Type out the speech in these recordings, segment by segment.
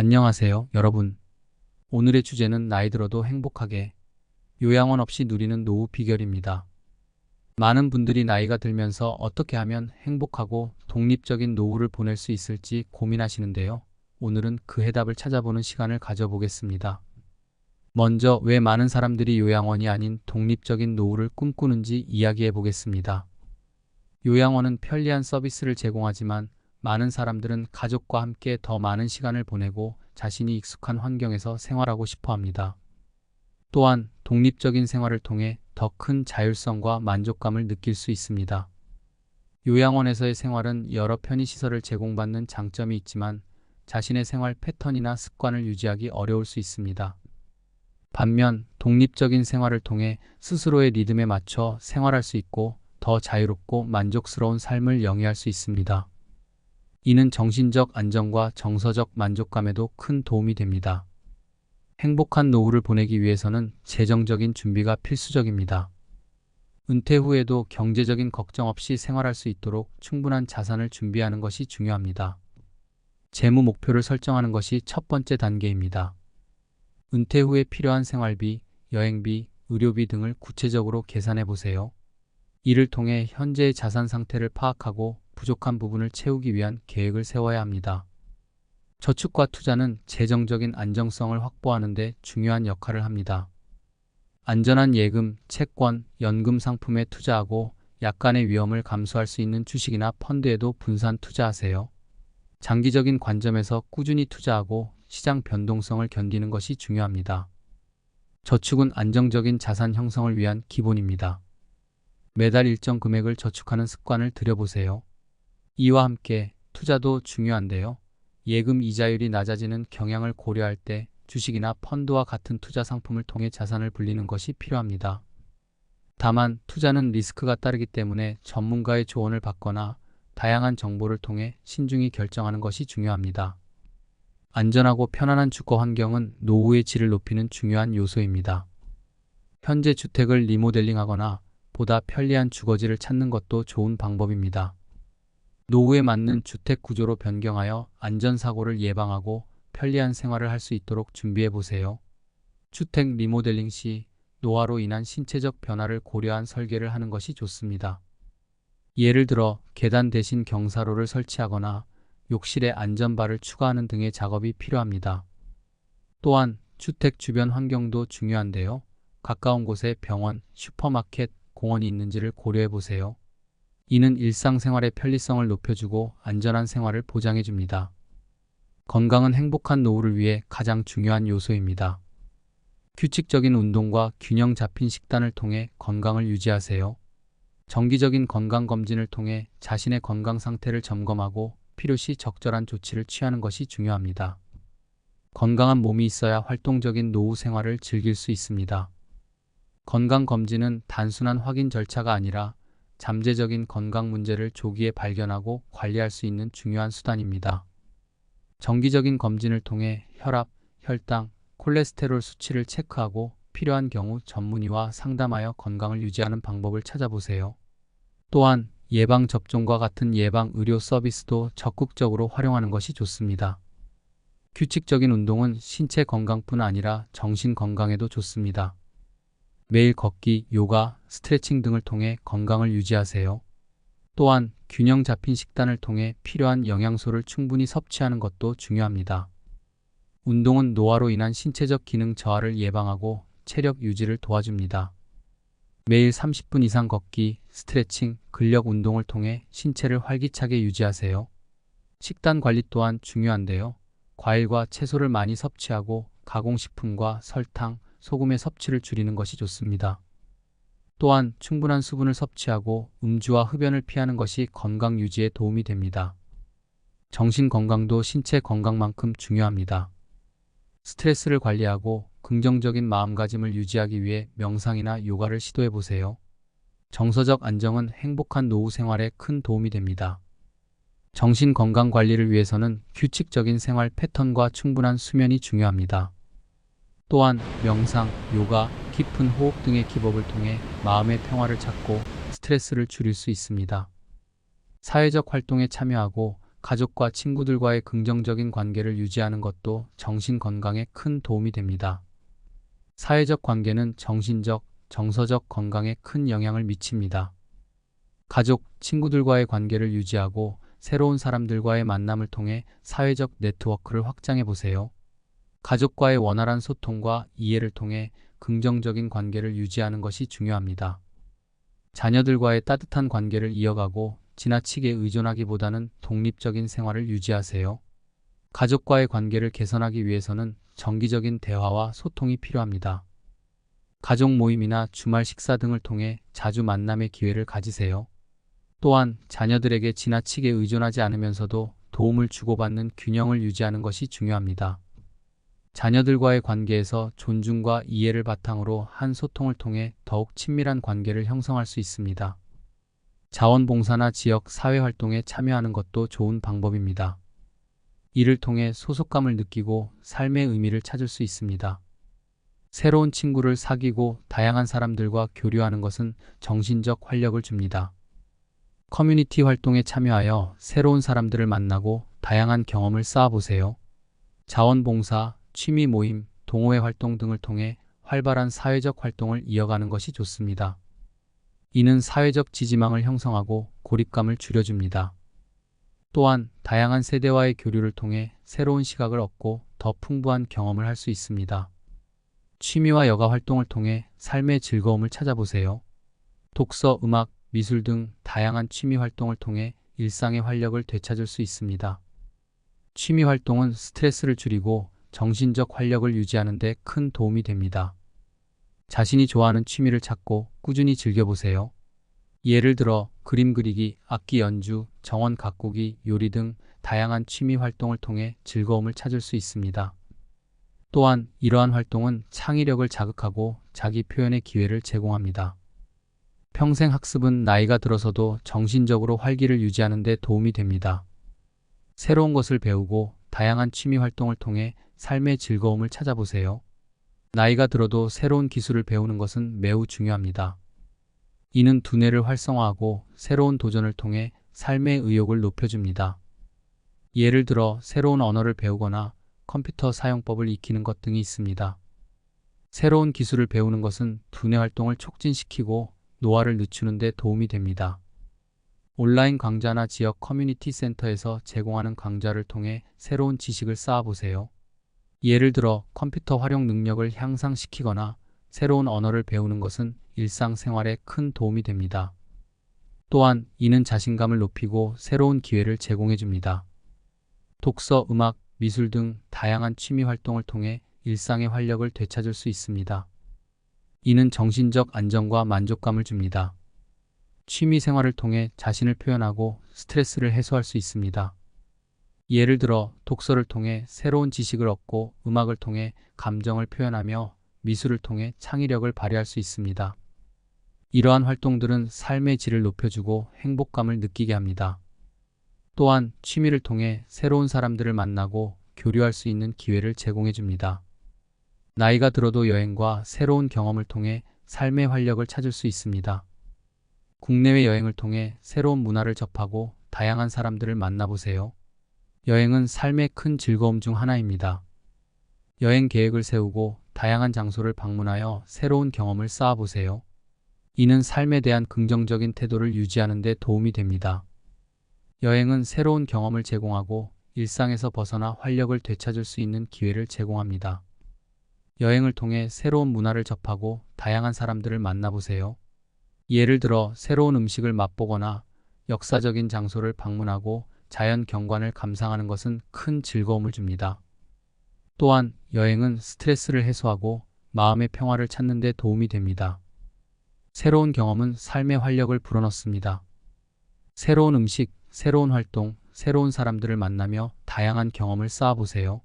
안녕하세요, 여러분. 오늘의 주제는 나이 들어도 행복하게 요양원 없이 누리는 노후 비결입니다. 많은 분들이 나이가 들면서 어떻게 하면 행복하고 독립적인 노후를 보낼 수 있을지 고민하시는데요. 오늘은 그 해답을 찾아보는 시간을 가져보겠습니다. 먼저 왜 많은 사람들이 요양원이 아닌 독립적인 노후를 꿈꾸는지 이야기해 보겠습니다. 요양원은 편리한 서비스를 제공하지만 많은 사람들은 가족과 함께 더 많은 시간을 보내고 자신이 익숙한 환경에서 생활하고 싶어 합니다. 또한 독립적인 생활을 통해 더 큰 자율성과 만족감을 느낄 수 있습니다. 요양원에서의 생활은 여러 편의시설을 제공받는 장점이 있지만 자신의 생활 패턴이나 습관을 유지하기 어려울 수 있습니다. 반면 독립적인 생활을 통해 스스로의 리듬에 맞춰 생활할 수 있고 더 자유롭고 만족스러운 삶을 영위할 수 있습니다. 이는 정신적 안정과 정서적 만족감에도 큰 도움이 됩니다. 행복한 노후를 보내기 위해서는 재정적인 준비가 필수적입니다. 은퇴 후에도 경제적인 걱정 없이 생활할 수 있도록 충분한 자산을 준비하는 것이 중요합니다. 재무 목표를 설정하는 것이 첫 번째 단계입니다. 은퇴 후에 필요한 생활비, 여행비, 의료비 등을 구체적으로 계산해 보세요. 이를 통해 현재의 자산 상태를 파악하고 부족한 부분을 채우기 위한 계획을 세워야 합니다. 저축과 투자는 재정적인 안정성을 확보하는 데 중요한 역할을 합니다. 안전한 예금, 채권, 연금 상품에 투자하고 약간의 위험을 감수할 수 있는 주식이나 펀드에도 분산 투자하세요. 장기적인 관점에서 꾸준히 투자하고 시장 변동성을 견디는 것이 중요합니다. 저축은 안정적인 자산 형성을 위한 기본입니다. 매달 일정 금액을 저축하는 습관을 들여보세요. 이와 함께 투자도 중요한데요. 예금 이자율이 낮아지는 경향을 고려할 때 주식이나 펀드와 같은 투자 상품을 통해 자산을 불리는 것이 필요합니다. 다만 투자는 리스크가 따르기 때문에 전문가의 조언을 받거나 다양한 정보를 통해 신중히 결정하는 것이 중요합니다. 안전하고 편안한 주거 환경은 노후의 질을 높이는 중요한 요소입니다. 현재 주택을 리모델링하거나 보다 편리한 주거지를 찾는 것도 좋은 방법입니다. 노후에 맞는 주택 구조로 변경하여 안전사고를 예방하고 편리한 생활을 할 수 있도록 준비해 보세요. 주택 리모델링 시 노화로 인한 신체적 변화를 고려한 설계를 하는 것이 좋습니다. 예를 들어 계단 대신 경사로를 설치하거나 욕실에 안전바를 추가하는 등의 작업이 필요합니다. 또한 주택 주변 환경도 중요한데요. 가까운 곳에 병원, 슈퍼마켓, 공원이 있는지를 고려해 보세요. 이는 일상생활의 편리성을 높여주고 안전한 생활을 보장해 줍니다. 건강은 행복한 노후를 위해 가장 중요한 요소입니다. 규칙적인 운동과 균형 잡힌 식단을 통해 건강을 유지하세요. 정기적인 건강검진을 통해 자신의 건강 상태를 점검하고 필요시 적절한 조치를 취하는 것이 중요합니다. 건강한 몸이 있어야 활동적인 노후 생활을 즐길 수 있습니다. 건강검진은 단순한 확인 절차가 아니라 잠재적인 건강 문제를 조기에 발견하고 관리할 수 있는 중요한 수단입니다. 정기적인 검진을 통해 혈압, 혈당, 콜레스테롤 수치를 체크하고 필요한 경우 전문의와 상담하여 건강을 유지하는 방법을 찾아보세요. 또한 예방접종과 같은 예방의료 서비스도 적극적으로 활용하는 것이 좋습니다. 규칙적인 운동은 신체 건강뿐 아니라 정신 건강에도 좋습니다. 매일 걷기, 요가, 스트레칭 등을 통해 건강을 유지하세요. 또한 균형 잡힌 식단을 통해 필요한 영양소를 충분히 섭취하는 것도 중요합니다. 운동은 노화로 인한 신체적 기능 저하를 예방하고 체력 유지를 도와줍니다. 매일 30분 이상 걷기, 스트레칭, 근력 운동을 통해 신체를 활기차게 유지하세요. 식단 관리 또한 중요한데요. 과일과 채소를 많이 섭취하고 가공식품과 설탕, 소금의 섭취를 줄이는 것이 좋습니다. 또한 충분한 수분을 섭취하고 음주와 흡연을 피하는 것이 건강 유지에 도움이 됩니다. 정신 건강도 신체 건강만큼 중요합니다. 스트레스를 관리하고 긍정적인 마음가짐을 유지하기 위해 명상이나 요가를 시도해 보세요. 정서적 안정은 행복한 노후 생활에 큰 도움이 됩니다. 정신 건강 관리를 위해서는 규칙적인 생활 패턴과 충분한 수면이 중요합니다. 또한 명상, 요가, 깊은 호흡 등의 기법을 통해 마음의 평화를 찾고 스트레스를 줄일 수 있습니다. 사회적 활동에 참여하고 가족과 친구들과의 긍정적인 관계를 유지하는 것도 정신 건강에 큰 도움이 됩니다. 사회적 관계는 정신적, 정서적 건강에 큰 영향을 미칩니다. 가족, 친구들과의 관계를 유지하고 새로운 사람들과의 만남을 통해 사회적 네트워크를 확장해 보세요. 가족과의 원활한 소통과 이해를 통해 긍정적인 관계를 유지하는 것이 중요합니다. 자녀들과의 따뜻한 관계를 이어가고 지나치게 의존하기보다는 독립적인 생활을 유지하세요. 가족과의 관계를 개선하기 위해서는 정기적인 대화와 소통이 필요합니다. 가족 모임이나 주말 식사 등을 통해 자주 만남의 기회를 가지세요. 또한 자녀들에게 지나치게 의존하지 않으면서도 도움을 주고받는 균형을 유지하는 것이 중요합니다. 자녀들과의 관계에서 존중과 이해를 바탕으로 한 소통을 통해 더욱 친밀한 관계를 형성할 수 있습니다. 자원봉사나 지역 사회활동에 참여하는 것도 좋은 방법입니다. 이를 통해 소속감을 느끼고 삶의 의미를 찾을 수 있습니다. 새로운 친구를 사귀고 다양한 사람들과 교류하는 것은 정신적 활력을 줍니다. 커뮤니티 활동에 참여하여 새로운 사람들을 만나고 다양한 경험을 쌓아보세요. 자원봉사, 취미 모임, 동호회 활동 등을 통해 활발한 사회적 활동을 이어가는 것이 좋습니다. 이는 사회적 지지망을 형성하고 고립감을 줄여줍니다. 또한 다양한 세대와의 교류를 통해 새로운 시각을 얻고 더 풍부한 경험을 할 수 있습니다. 취미와 여가 활동을 통해 삶의 즐거움을 찾아보세요. 독서, 음악, 미술 등 다양한 취미 활동을 통해 일상의 활력을 되찾을 수 있습니다. 취미 활동은 스트레스를 줄이고 정신적 활력을 유지하는 데 큰 도움이 됩니다. 자신이 좋아하는 취미를 찾고 꾸준히 즐겨보세요. 예를 들어 그림 그리기, 악기 연주, 정원 가꾸기, 요리 등 다양한 취미 활동을 통해 즐거움을 찾을 수 있습니다. 또한 이러한 활동은 창의력을 자극하고 자기 표현의 기회를 제공합니다. 평생 학습은 나이가 들어서도 정신적으로 활기를 유지하는 데 도움이 됩니다. 새로운 것을 배우고 다양한 취미 활동을 통해 삶의 즐거움을 찾아보세요. 나이가 들어도 새로운 기술을 배우는 것은 매우 중요합니다. 이는 두뇌를 활성화하고 새로운 도전을 통해 삶의 의욕을 높여줍니다. 예를 들어 새로운 언어를 배우거나 컴퓨터 사용법을 익히는 것 등이 있습니다. 새로운 기술을 배우는 것은 두뇌 활동을 촉진시키고 노화를 늦추는 데 도움이 됩니다. 온라인 강좌나 지역 커뮤니티 센터에서 제공하는 강좌를 통해 새로운 지식을 쌓아보세요. 예를 들어 컴퓨터 활용 능력을 향상시키거나 새로운 언어를 배우는 것은 일상생활에 큰 도움이 됩니다. 또한 이는 자신감을 높이고 새로운 기회를 제공해 줍니다. 독서, 음악, 미술 등 다양한 취미 활동을 통해 일상의 활력을 되찾을 수 있습니다. 이는 정신적 안정과 만족감을 줍니다. 취미 생활을 통해 자신을 표현하고 스트레스를 해소할 수 있습니다. 예를 들어 독서를 통해 새로운 지식을 얻고 음악을 통해 감정을 표현하며 미술을 통해 창의력을 발휘할 수 있습니다. 이러한 활동들은 삶의 질을 높여주고 행복감을 느끼게 합니다. 또한 취미를 통해 새로운 사람들을 만나고 교류할 수 있는 기회를 제공해 줍니다. 나이가 들어도 여행과 새로운 경험을 통해 삶의 활력을 찾을 수 있습니다. 국내외 여행을 통해 새로운 문화를 접하고 다양한 사람들을 만나보세요. 여행은 삶의 큰 즐거움 중 하나입니다. 여행 계획을 세우고 다양한 장소를 방문하여 새로운 경험을 쌓아보세요. 이는 삶에 대한 긍정적인 태도를 유지하는 데 도움이 됩니다. 여행은 새로운 경험을 제공하고 일상에서 벗어나 활력을 되찾을 수 있는 기회를 제공합니다. 여행을 통해 새로운 문화를 접하고 다양한 사람들을 만나보세요. 예를 들어 새로운 음식을 맛보거나 역사적인 장소를 방문하고 자연 경관을 감상하는 것은 큰 즐거움을 줍니다. 또한 여행은 스트레스를 해소하고 마음의 평화를 찾는 데 도움이 됩니다. 새로운 경험은 삶의 활력을 불어넣습니다. 새로운 음식, 새로운 활동, 새로운 사람들을 만나며 다양한 경험을 쌓아보세요.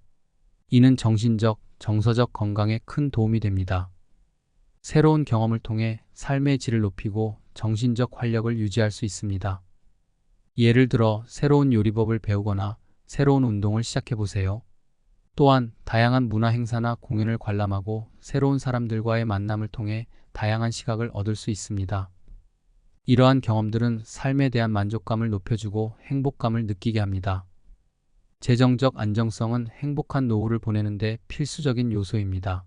이는 정신적, 정서적 건강에 큰 도움이 됩니다. 새로운 경험을 통해 삶의 질을 높이고 정신적 활력을 유지할 수 있습니다. 예를 들어 새로운 요리법을 배우거나 새로운 운동을 시작해보세요. 또한 다양한 문화 행사나 공연을 관람하고 새로운 사람들과의 만남을 통해 다양한 시각을 얻을 수 있습니다. 이러한 경험들은 삶에 대한 만족감을 높여주고 행복감을 느끼게 합니다. 재정적 안정성은 행복한 노후를 보내는데 필수적인 요소입니다.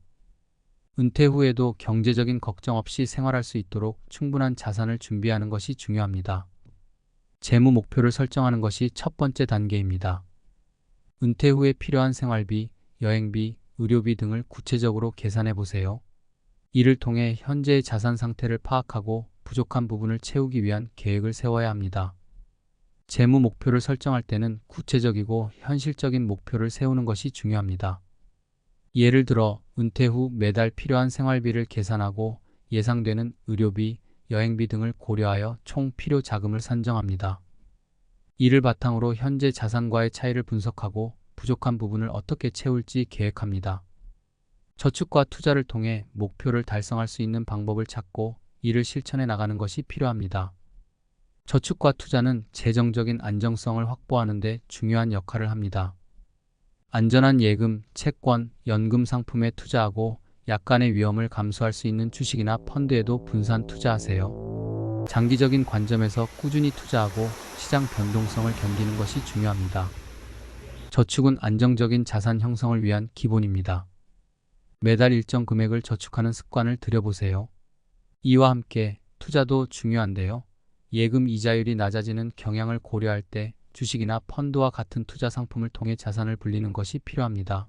은퇴 후에도 경제적인 걱정 없이 생활할 수 있도록 충분한 자산을 준비하는 것이 중요합니다. 재무 목표를 설정하는 것이 첫 번째 단계입니다. 은퇴 후에 필요한 생활비, 여행비, 의료비 등을 구체적으로 계산해 보세요. 이를 통해 현재의 자산 상태를 파악하고 부족한 부분을 채우기 위한 계획을 세워야 합니다. 재무 목표를 설정할 때는 구체적이고 현실적인 목표를 세우는 것이 중요합니다. 예를 들어 은퇴 후 매달 필요한 생활비를 계산하고 예상되는 의료비, 여행비 등을 고려하여 총 필요 자금을 산정합니다. 이를 바탕으로 현재 자산과의 차이를 분석하고 부족한 부분을 어떻게 채울지 계획합니다. 저축과 투자를 통해 목표를 달성할 수 있는 방법을 찾고 이를 실천해 나가는 것이 필요합니다. 저축과 투자는 재정적인 안정성을 확보하는 데 중요한 역할을 합니다. 안전한 예금, 채권, 연금 상품에 투자하고 약간의 위험을 감수할 수 있는 주식이나 펀드에도 분산 투자하세요. 장기적인 관점에서 꾸준히 투자하고 시장 변동성을 견디는 것이 중요합니다. 저축은 안정적인 자산 형성을 위한 기본입니다. 매달 일정 금액을 저축하는 습관을 들여보세요. 이와 함께 투자도 중요한데요. 예금 이자율이 낮아지는 경향을 고려할 때 주식이나 펀드와 같은 투자 상품을 통해 자산을 불리는 것이 필요합니다.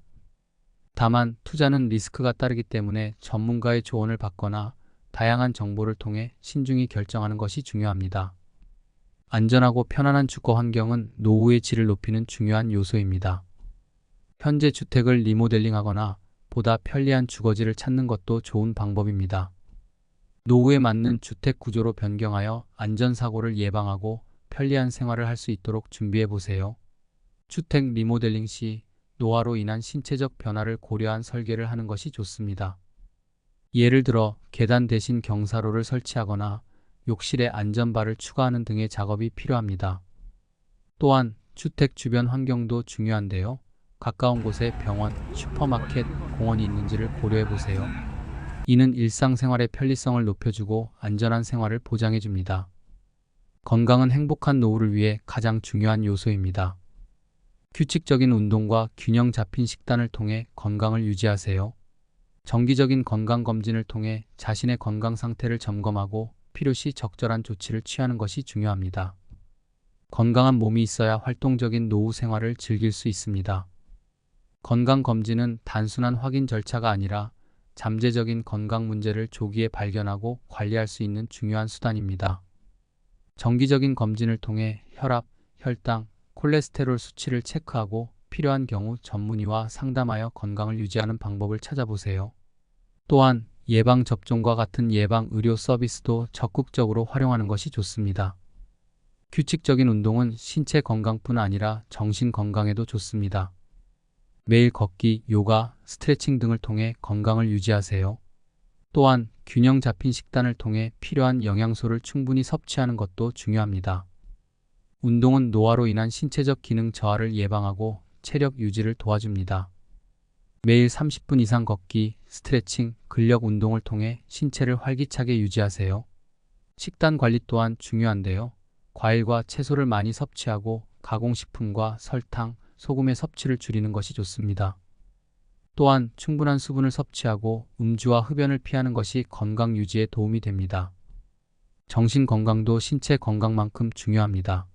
다만 투자는 리스크가 따르기 때문에 전문가의 조언을 받거나 다양한 정보를 통해 신중히 결정하는 것이 중요합니다. 안전하고 편안한 주거 환경은 노후의 질을 높이는 중요한 요소입니다. 현재 주택을 리모델링하거나 보다 편리한 주거지를 찾는 것도 좋은 방법입니다. 노후에 맞는 주택 구조로 변경하여 안전사고를 예방하고 편리한 생활을 할 수 있도록 준비해 보세요. 주택 리모델링 시 노화로 인한 신체적 변화를 고려한 설계를 하는 것이 좋습니다. 예를 들어 계단 대신 경사로를 설치하거나 욕실에 안전바를 추가하는 등의 작업이 필요합니다. 또한 주택 주변 환경도 중요한데요. 가까운 곳에 병원, 슈퍼마켓, 공원이 있는지를 고려해 보세요. 이는 일상생활의 편리성을 높여주고 안전한 생활을 보장해 줍니다. 건강은 행복한 노후를 위해 가장 중요한 요소입니다. 규칙적인 운동과 균형 잡힌 식단을 통해 건강을 유지하세요. 정기적인 건강검진을 통해 자신의 건강 상태를 점검하고 필요시 적절한 조치를 취하는 것이 중요합니다. 건강한 몸이 있어야 활동적인 노후 생활을 즐길 수 있습니다. 건강검진은 단순한 확인 절차가 아니라 잠재적인 건강 문제를 조기에 발견하고 관리할 수 있는 중요한 수단입니다. 정기적인 검진을 통해 혈압, 혈당, 콜레스테롤 수치를 체크하고 필요한 경우 전문의와 상담하여 건강을 유지하는 방법을 찾아보세요. 또한 예방접종과 같은 예방의료 서비스도 적극적으로 활용하는 것이 좋습니다. 규칙적인 운동은 신체 건강뿐 아니라 정신 건강에도 좋습니다. 매일 걷기, 요가, 스트레칭 등을 통해 건강을 유지하세요. 또한 균형 잡힌 식단을 통해 필요한 영양소를 충분히 섭취하는 것도 중요합니다. 운동은 노화로 인한 신체적 기능 저하를 예방하고 체력 유지를 도와줍니다. 매일 30분 이상 걷기, 스트레칭, 근력 운동을 통해 신체를 활기차게 유지하세요. 식단 관리 또한 중요한데요. 과일과 채소를 많이 섭취하고 가공식품과 설탕, 소금의 섭취를 줄이는 것이 좋습니다. 또한 충분한 수분을 섭취하고 음주와 흡연을 피하는 것이 건강 유지에 도움이 됩니다. 정신 건강도 신체 건강만큼 중요합니다.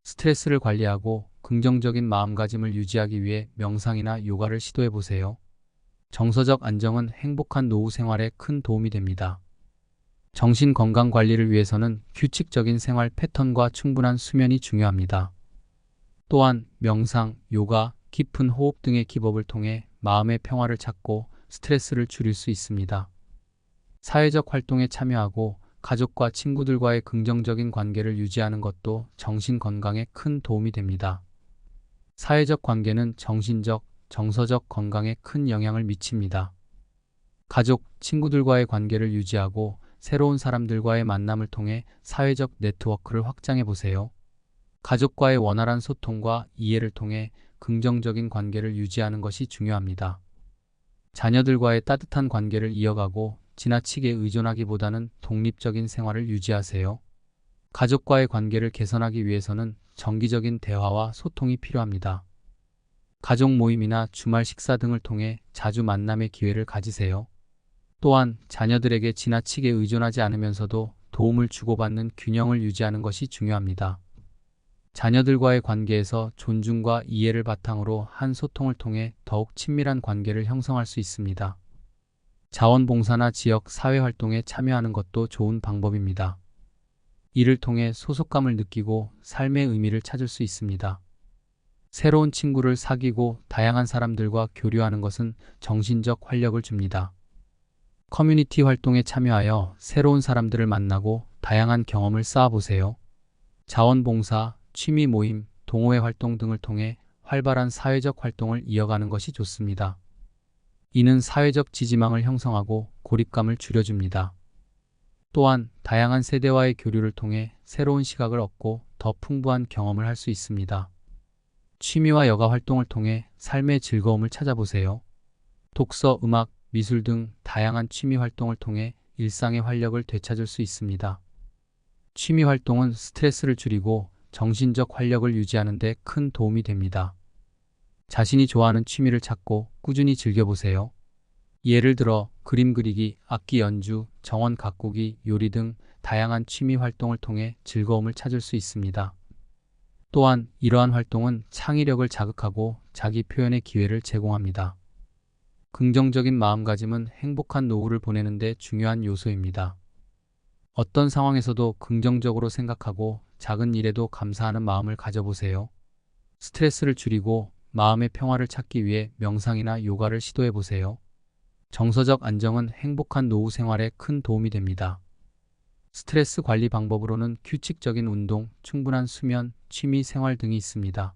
스트레스를 관리하고 긍정적인 마음가짐을 유지하기 위해 명상이나 요가를 시도해 보세요. 정서적 안정은 행복한 노후 생활에 큰 도움이 됩니다. 정신 건강 관리를 위해서는 규칙적인 생활 패턴과 충분한 수면이 중요합니다. 또한 명상, 요가, 깊은 호흡 등의 기법을 통해 마음의 평화를 찾고 스트레스를 줄일 수 있습니다. 사회적 활동에 참여하고 가족과 친구들과의 긍정적인 관계를 유지하는 것도 정신 건강에 큰 도움이 됩니다. 사회적 관계는 정신적, 정서적 건강에 큰 영향을 미칩니다. 가족, 친구들과의 관계를 유지하고 새로운 사람들과의 만남을 통해 사회적 네트워크를 확장해 보세요. 가족과의 원활한 소통과 이해를 통해 긍정적인 관계를 유지하는 것이 중요합니다. 자녀들과의 따뜻한 관계를 이어가고 지나치게 의존하기보다는 독립적인 생활을 유지하세요. 가족과의 관계를 개선하기 위해서는 정기적인 대화와 소통이 필요합니다. 가족 모임이나 주말 식사 등을 통해 자주 만남의 기회를 가지세요. 또한 자녀들에게 지나치게 의존하지 않으면서도 도움을 주고받는 균형을 유지하는 것이 중요합니다. 자녀들과의 관계에서 존중과 이해를 바탕으로 한 소통을 통해 더욱 친밀한 관계를 형성할 수 있습니다. 자원봉사나 지역 사회활동에 참여하는 것도 좋은 방법입니다. 이를 통해 소속감을 느끼고 삶의 의미를 찾을 수 있습니다. 새로운 친구를 사귀고 다양한 사람들과 교류하는 것은 정신적 활력을 줍니다. 커뮤니티 활동에 참여하여 새로운 사람들을 만나고 다양한 경험을 쌓아보세요. 자원봉사, 취미 모임, 동호회 활동 등을 통해 활발한 사회적 활동을 이어가는 것이 좋습니다. 이는 사회적 지지망을 형성하고 고립감을 줄여줍니다. 또한 다양한 세대와의 교류를 통해 새로운 시각을 얻고 더 풍부한 경험을 할 수 있습니다. 취미와 여가 활동을 통해 삶의 즐거움을 찾아보세요. 독서, 음악, 미술 등 다양한 취미 활동을 통해 일상의 활력을 되찾을 수 있습니다. 취미 활동은 스트레스를 줄이고 정신적 활력을 유지하는 데 큰 도움이 됩니다. 자신이 좋아하는 취미를 찾고 꾸준히 즐겨보세요. 예를 들어 그림 그리기, 악기 연주, 정원 가꾸기, 요리 등 다양한 취미 활동을 통해 즐거움을 찾을 수 있습니다. 또한 이러한 활동은 창의력을 자극하고 자기 표현의 기회를 제공합니다. 긍정적인 마음가짐은 행복한 노후를 보내는 데 중요한 요소입니다. 어떤 상황에서도 긍정적으로 생각하고 작은 일에도 감사하는 마음을 가져보세요. 스트레스를 줄이고 마음의 평화를 찾기 위해 명상이나 요가를 시도해 보세요. 정서적 안정은 행복한 노후 생활에 큰 도움이 됩니다. 스트레스 관리 방법으로는 규칙적인 운동, 충분한 수면, 취미 생활 등이 있습니다.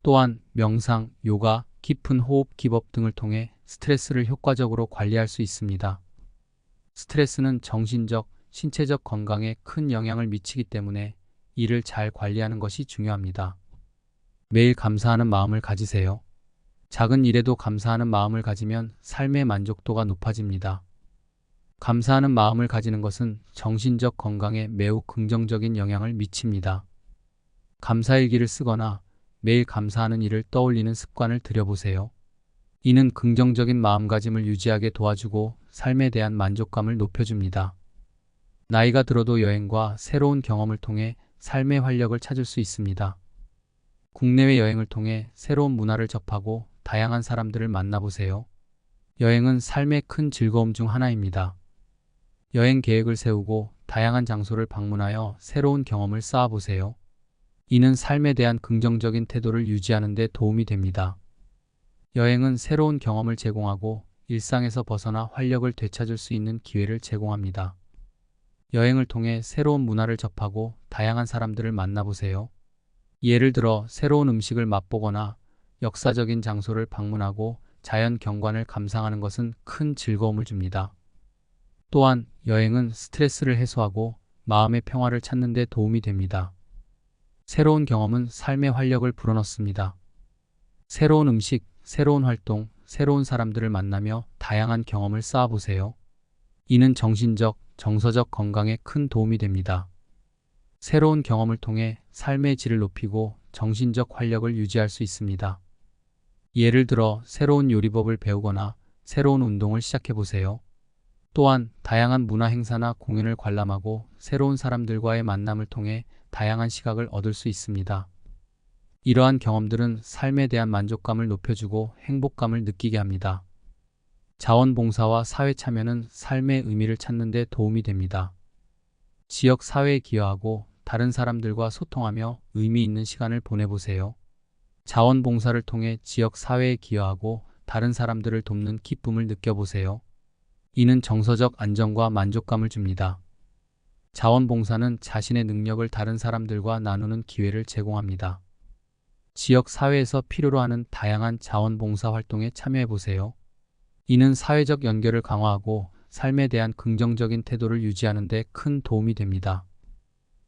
또한 명상, 요가, 깊은 호흡 기법 등을 통해 스트레스를 효과적으로 관리할 수 있습니다. 스트레스는 정신적, 신체적 건강에 큰 영향을 미치기 때문에 이를 잘 관리하는 것이 중요합니다. 매일 감사하는 마음을 가지세요. 작은 일에도 감사하는 마음을 가지면 삶의 만족도가 높아집니다. 감사하는 마음을 가지는 것은 정신적 건강에 매우 긍정적인 영향을 미칩니다. 감사일기를 쓰거나 매일 감사하는 일을 떠올리는 습관을 들여보세요. 이는 긍정적인 마음가짐을 유지하게 도와주고 삶에 대한 만족감을 높여줍니다. 나이가 들어도 여행과 새로운 경험을 통해 삶의 활력을 찾을 수 있습니다. 국내외 여행을 통해 새로운 문화를 접하고 다양한 사람들을 만나보세요. 여행은 삶의 큰 즐거움 중 하나입니다. 여행 계획을 세우고 다양한 장소를 방문하여 새로운 경험을 쌓아보세요. 이는 삶에 대한 긍정적인 태도를 유지하는 데 도움이 됩니다. 여행은 새로운 경험을 제공하고 일상에서 벗어나 활력을 되찾을 수 있는 기회를 제공합니다. 여행을 통해 새로운 문화를 접하고 다양한 사람들을 만나보세요. 예를 들어 새로운 음식을 맛보거나 역사적인 장소를 방문하고 자연 경관을 감상하는 것은 큰 즐거움을 줍니다. 또한 여행은 스트레스를 해소하고 마음의 평화를 찾는 데 도움이 됩니다. 새로운 경험은 삶의 활력을 불어넣습니다. 새로운 음식, 새로운 활동, 새로운 사람들을 만나며 다양한 경험을 쌓아보세요. 이는 정신적, 정서적 건강에 큰 도움이 됩니다. 새로운 경험을 통해 삶의 질을 높이고 정신적 활력을 유지할 수 있습니다. 예를 들어 새로운 요리법을 배우거나 새로운 운동을 시작해보세요. 또한 다양한 문화 행사나 공연을 관람하고 새로운 사람들과의 만남을 통해 다양한 시각을 얻을 수 있습니다. 이러한 경험들은 삶에 대한 만족감을 높여주고 행복감을 느끼게 합니다. 자원봉사와 사회 참여는 삶의 의미를 찾는 데 도움이 됩니다. 지역 사회에 기여하고 다른 사람들과 소통하며 의미 있는 시간을 보내보세요. 자원봉사를 통해 지역 사회에 기여하고 다른 사람들을 돕는 기쁨을 느껴보세요. 이는 정서적 안정과 만족감을 줍니다. 자원봉사는 자신의 능력을 다른 사람들과 나누는 기회를 제공합니다. 지역 사회에서 필요로 하는 다양한 자원봉사 활동에 참여해보세요. 이는 사회적 연결을 강화하고 삶에 대한 긍정적인 태도를 유지하는 데 큰 도움이 됩니다.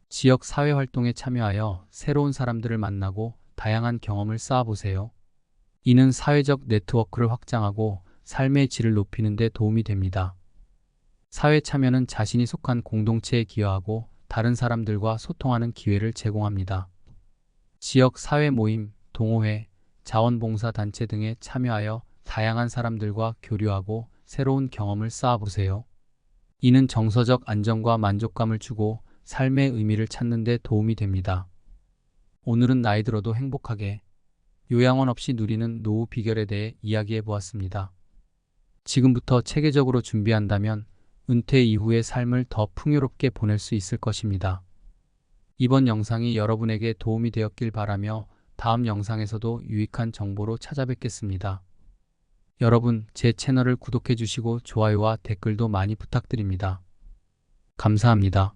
지역 사회 활동에 참여하여 새로운 사람들을 만나고 다양한 경험을 쌓아보세요. 이는 사회적 네트워크를 확장하고 삶의 질을 높이는 데 도움이 됩니다. 사회 참여는 자신이 속한 공동체에 기여하고 다른 사람들과 소통하는 기회를 제공합니다. 지역 사회 모임, 동호회, 자원봉사 단체 등에 참여하여 다양한 사람들과 교류하고 새로운 경험을 쌓아보세요. 이는 정서적 안정과 만족감을 주고 삶의 의미를 찾는 데 도움이 됩니다. 오늘은 나이 들어도 행복하게, 요양원 없이 누리는 노후 비결에 대해 이야기해 보았습니다. 지금부터 체계적으로 준비한다면 은퇴 이후의 삶을 더 풍요롭게 보낼 수 있을 것입니다. 이번 영상이 여러분에게 도움이 되었길 바라며 다음 영상에서도 유익한 정보로 찾아뵙겠습니다. 여러분, 제 채널을 구독해 주시고 좋아요와 댓글도 많이 부탁드립니다. 감사합니다.